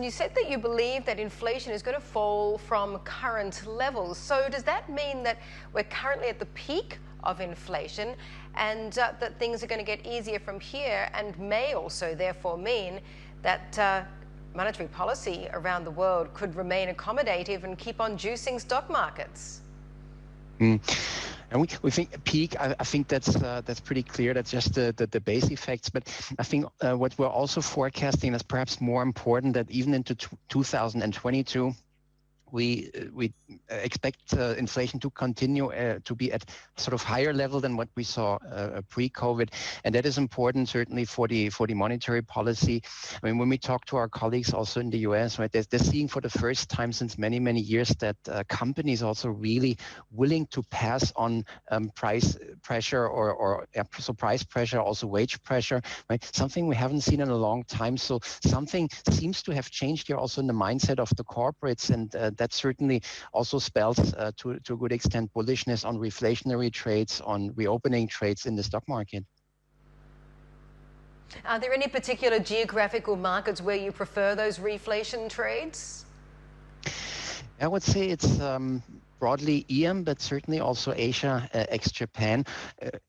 You said that you believe that inflation is going to fall from current levels. So does that mean that we're currently at the peak of inflation and that things are going to get easier from here, and may also therefore mean that monetary policy around the world could remain accommodative and keep on juicing stock markets? And we think peak. I think that's pretty clear. That's just the base effects. But I think what we're also forecasting is perhaps more important, that even into 2022. We expect inflation to continue to be at sort of higher level than what we saw pre-COVID, and that is important certainly for the monetary policy. I mean, when we talk to our colleagues also in the US, right, they're seeing for the first time since many years that companies also really willing to pass on price pressure so price pressure, also wage pressure, right? Something we haven't seen in a long time. So something seems to have changed here also in the mindset of the corporates, and that certainly also spells to a good extent bullishness on reflationary trades, on reopening trades in the stock market. Are there any particular geographical markets where you prefer those reflation trades? I would say it's broadly EM, but certainly also Asia, ex-Japan,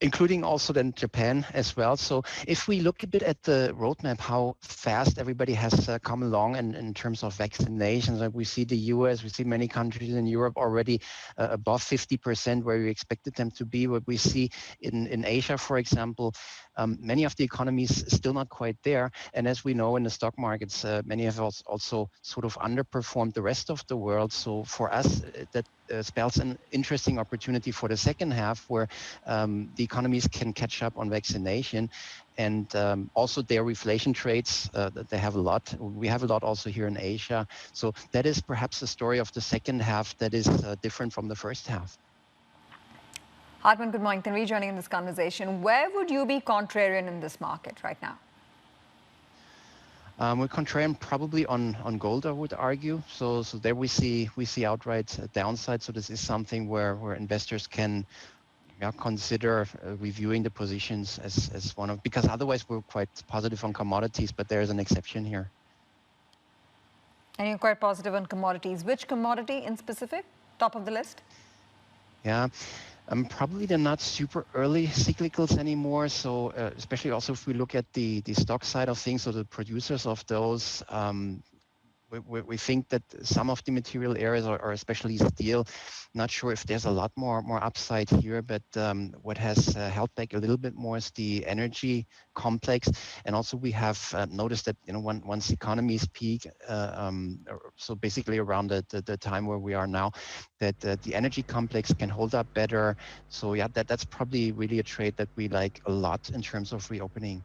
including also then Japan as well. So if we look a bit at the roadmap, how fast everybody has come along in terms of vaccinations, like we see the US, we see many countries in Europe already above 50% where we expected them to be. What we see in Asia, for example, many of the economies still not quite there. And as we know in the stock markets, many have also sort of underperformed the rest of the world. So for us, that spells an interesting opportunity for the second half, where the economies can catch up on vaccination, and also their reflation trades that they have a lot. We have a lot also here in Asia. So that is perhaps the story of the second half that is different from the first half. Hartmut, good morning. Thank you for joining in this conversation. Where would you be contrarian in this market right now? We're contrarian probably on gold, I would argue. So there we see outright downside. So this is something where investors can consider reviewing the positions as one of, because otherwise we're quite positive on commodities, but there is an exception here. And you're quite positive on commodities. Which commodity in specific, top of the list? Yeah. Probably they're not super early cyclicals anymore. So especially also if we look at the stock side of things, so the producers of those, we think that some of the material areas are especially steel. Not sure if there's a lot more upside here, but what has held back a little bit more is the energy complex. And also we have noticed that, you know, once economies peak, so basically around the time where we are now, that the energy complex can hold up better. So yeah, that's probably really a trade that we like a lot in terms of reopening.